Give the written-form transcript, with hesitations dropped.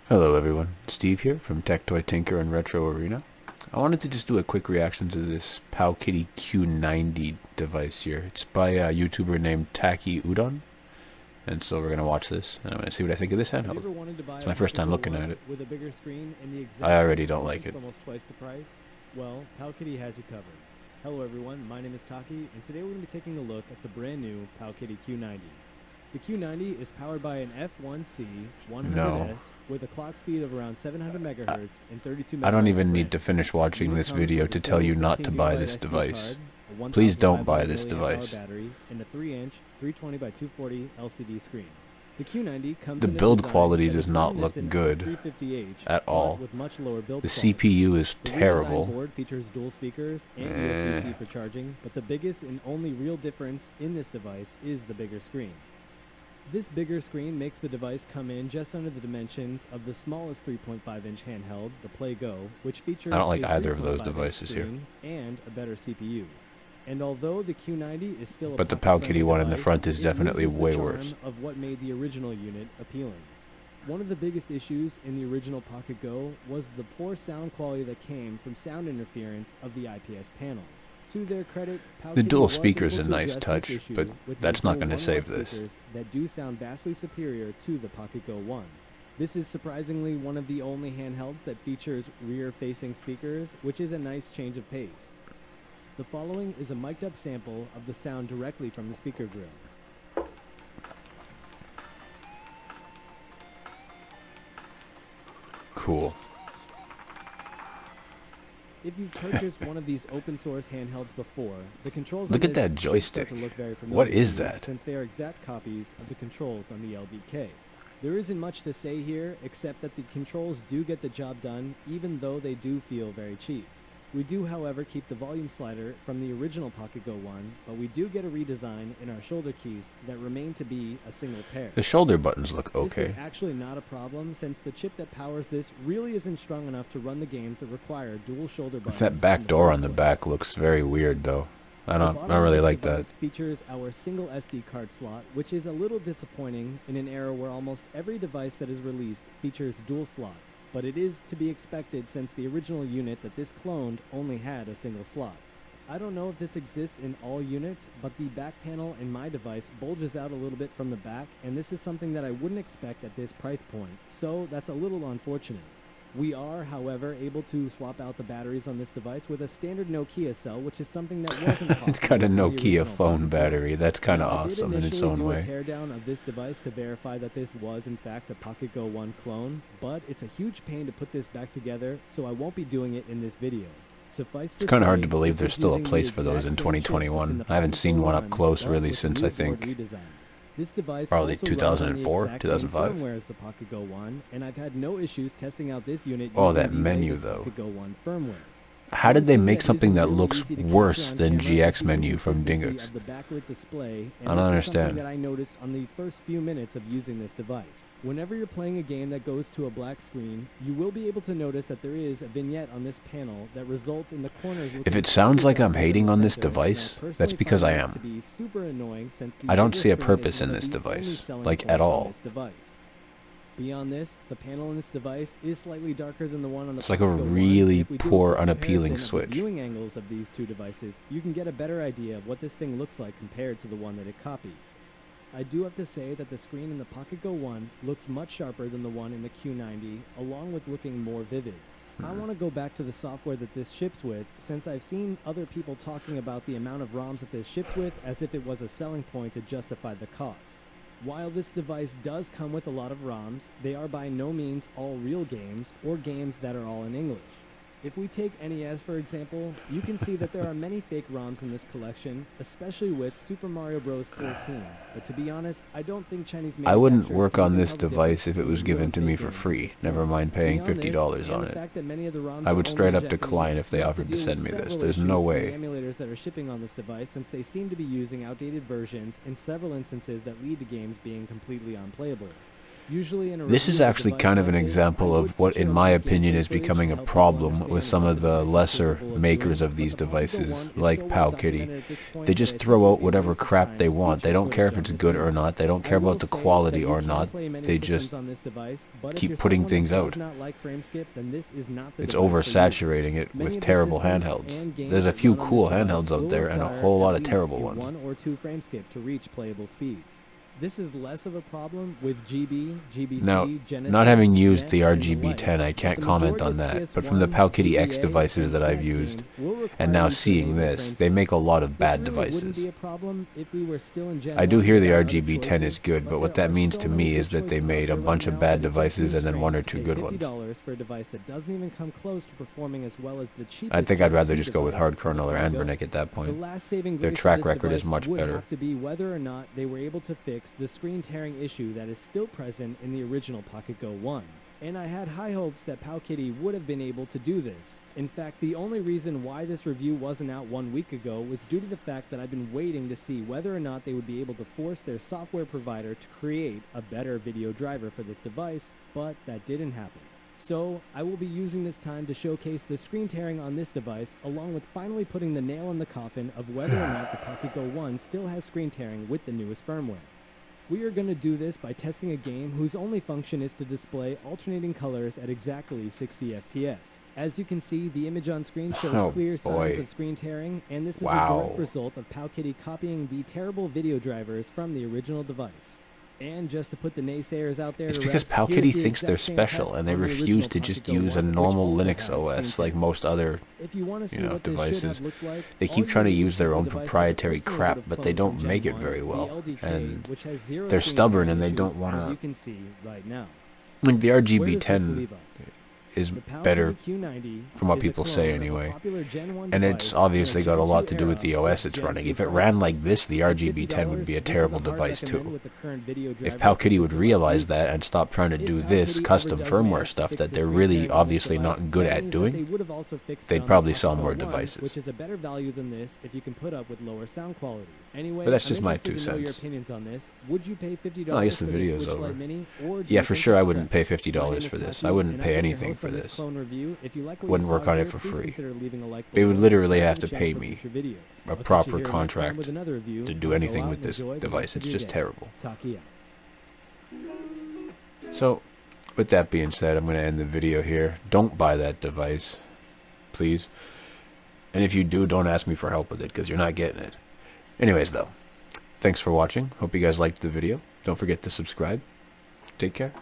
Hello everyone, Steve here from Tech Toy Tinker and Retro Arena. I wanted to just do a quick reaction to this PowKiddy Q90 device here. It's by a YouTuber named Taki Udon, and so we're going to watch this, and I'm going to see what I think of this handheld. It's my first time looking at it. With a bigger screen and the exact I already don't like it. almost twice the price? Well, PowKiddy has you covered. Hello everyone, my name is Taki, and today we're going to be taking a look at the brand new PowKiddy Q90. The Q90 is powered by an F1C 100S with a clock speed of around 700 megahertz and 32 megahertz. I don't even need to finish watching this video to tell you not to buy this device. Please don't buy this device. Battery and a 3-inch 320 by 240 LCD screen. The Q90 comes The build quality does not look good at all. With much lower build The quality. CPU is terrible. The board features dual speakers and USB-C for charging, but the biggest and only real difference in this device is the bigger screen. This bigger screen makes the device come in just under the dimensions of the smallest 3.5-inch handheld, the Play Go, which features I don't like a either of those 3.5-inch devices here. and a better CPU. And although the Q90 is still a But the pocket-friendly PowKiddy one in the device, front is it definitely loses the way charm worse. of what made the original unit appealing. One of the biggest issues in the original Pocket Go was the poor sound quality that came from sound interference of the IPS panel. To their credit, The PowKiddy dual was speaker's able a to nice address touch, this issue but with that's the not going to 1 save watt this. speakers that do sound vastly superior to the Pocket Go 1. This is surprisingly one of the only handhelds that features rear-facing speakers, which is a nice change of pace. The following is a mic'd up sample of the sound directly from the speaker grill. Cool. If you've purchased one of these open source handhelds before, the controls Look on at this that should joystick. start to look very familiar What is to you, that? since they are exact copies of the controls on the LDK. There isn't much to say here except that the controls do get the job done, even though they do feel very cheap. We do, however, keep the volume slider from the original Pocket Go 1, but we do get a redesign in our shoulder keys that remain to be a single pair. The shoulder buttons look This okay. is actually not a problem, since the chip that powers this really isn't strong enough to run the games that require dual shoulder buttons. That back door on the back looks very weird though. I don't really like that. This features our single SD card slot, which is a little disappointing in an era where almost every device that is released features dual slots, but it is to be expected since the original unit that this cloned only had a single slot. I don't know if this exists in all units, but the back panel in my device bulges out a little bit from the back, and this is something that I wouldn't expect at this price point, so that's a little unfortunate. We are, however, able to swap out the batteries on this device with a standard Nokia cell, which is something that wasn't possible. It's got a with the Nokia original phone Pocket Go. battery. That's kind of I did awesome in its initially own do way. a teardown of this device to verify that this was in fact a Pocket Go 1 clone, but it's a huge pain to put this back together, so I won't be doing it in this video. Suffice to It's kind of hard say, to believe this there's is still a using the place for those in exact same chip that's 2021. in the I haven't Pocket seen Go one up 1, close but really with since new I board think redesign. This device probably also runs on the 2004, exact 2005. same firmware as the Pocket Go 1, and I've had no issues testing out this unit Oh, using that the menu, latest though. Pocket Go 1 firmware. How did they One thing make that something isn't that really looks easy to capture worse on than camera is GX the menu from inconsistency Dingus? of the backlit display, and I don't this is understand. something that I noticed on the first few minutes of using this device. Whenever you're playing a game that goes to a black screen, you will be able to notice that there is a vignette on this panel that results in the corners looking If it sounds like I'm darker than hating the on this center, and I device, personally that's because I find this to am. be super annoying since the I don't bigger see a screen is purpose in one of this the only device, selling like points at on all. this device. Beyond this, the panel in this device is slightly darker than the one on the It's like a Pocket Go 1. really If we do a poor, quick unappealing comparison of the switch. viewing angles of these two devices, you can get a better idea of what this thing looks like compared to the one that it copied. I do have to say that the screen in the Pocket Go 1 looks much sharper than the one in the Q90, along with looking more vivid. I want to go back to the software that this ships with, since I've seen other people talking about the amount of ROMs that this ships with as if it was a selling point to justify the cost. While this device does come with a lot of ROMs, they are by no means all real games or games that are all in English. If we take NES for example, you can see that there are many fake ROMs in this collection, especially with Super Mario Bros. 14. But to be honest, I don't think Chinese I wouldn't manufacturers work can on even this tell the device difference if it was between real given and to me fake for games at free, this never point. mind paying Beyond this, $50 and on the it. fact that many of the ROMs I are would only straight in up Japanese, decline if they you have offered to deal send with me this. several There's issues no with way. the emulators that are shipping on this device, since they seem to be using outdated versions in several instances that lead to games being completely unplayable. Usually in a This is review of a actually device kind of like an this, example I of would what, feature in a my link to opinion, is gameplay footage becoming to a help you problem with understand some what of the device is lesser capable of makers doing, of but these the Pocket Go devices, 1 is like so well PowKiddy. documented at this point They that just I throw figured out it'd be a whatever waste of crap time they to want. They feature don't care if footage it's on this good or video. not. They don't I care will about the say quality that or you can not. play many They systems just on this device, but if keep you're putting someone that things does out. not like frame skip, then this is not the It's device for you. oversaturating it Many with of the terrible systems handhelds. and games There's a that few run on cool this device handhelds out will there and a require whole at lot of least terrible a ones. 1 or 2 frame skip to reach playable speeds. This is less of a problem with GB, GBC, Now, Genesis, not having used NES, the and the like, RGB10, I but can't the comment majority on of that. But from the PS1, PowKiddy X GBA, devices and that I've SNES used, games will require and now you to seeing enable this, frame they skip. make a lot of bad This really wouldn't devices. be a problem if we were still in Gen I do 1 hear the without other RGB10 is choices, good, but what there that are means so to many me good is that they choices out made a there bunch right of now bad that it just devices seems and then one or strange to two pay good ones. $50 for a device that doesn't even come close to performing as well as the cheapest I think I'd rather GBC just go with device, Hard Kernel or the Pocket Go. Anbernic at that The point. last saving Their grace of track this record is device much would better. have to be whether or not they were able to fix the screen tearing issue that is still present in the original Pocket Go 1. And I had high hopes that PowKiddy would have been able to do this. In fact, the only reason why this review wasn't out 1 week ago was due to the fact that I've been waiting to see whether or not they would be able to force their software provider to create a better video driver for this device, but that didn't happen. So, I will be using this time to showcase the screen tearing on this device, along with finally putting the nail in the coffin of whether or not the Pocket Go 1 still has screen tearing with the newest firmware. We are going to do this by testing a game whose only function is to display alternating colors at exactly 60 FPS. As you can see, the image on screen shows clear signs of screen tearing, and this is a direct result of PowKiddy copying the terrible video drivers from the original device. And just to put the naysayers out there It's to because rest, PowKiddy here's the thinks they're exact same special test and they on the refuse original to just Pocket Go use a 1, which normal also Linux has screen OS like tearing. most other If you want to see what this should devices. have looked like, They all keep you trying to need use is their the own device that I proprietary personally crap, would have but they cloned don't from Gen make it 1, very the well. LDK, And which has zero they're screen stubborn tearing and they issues, don't want as to... you can see right now. Like the Where does this RGB10 leave us? is The PowKiddy better Q90 from what is a people clone say of a anyway. popular Gen 1 And device it's from obviously got a Gen lot 2 to do with the era OS with it's Gen running. 2 If it ran processors. like this, the At RGB10 would be a $50, this terrible is a hard device recommend too. with the current video If drivers that PowKiddy this would device realize uses. that and stop trying to If do this PowKiddy custom ever does firmware manage to stuff fix that the they're screen really tearing on this obviously device, not good that at means that they doing, would have also fixed it they'd on the probably Pocket sell Go more 1, devices. which is a better value than this if you can put up with lower sound quality. Anyway, But that's just I'm my interested 2 to know your cents. opinions on this. Would you pay $50 Well, I guess for the this video's Switch over. Lite Mini, or do Yeah, you for think sure it's I wouldn't pay stretched? My name $50 is for this. Taki, I wouldn't and pay I've been your anything host for on this. clone review. If you like what Wouldn't you work saw on it here, for please free. consider leaving a like They would below, literally subscribe, have and to channel pay for me future videos. a I'll catch you proper here next time contract with another review. to do Go anything out with and this enjoy the device. rest of It's your just day. terrible. Taki out. So, with that being said, I'm going to end the video here. Don't buy that device, please. And if you do, don't ask me for help with it, because you're not getting it. Anyways, though, thanks for watching. Hope you guys liked the video. Don't forget to subscribe. Take care.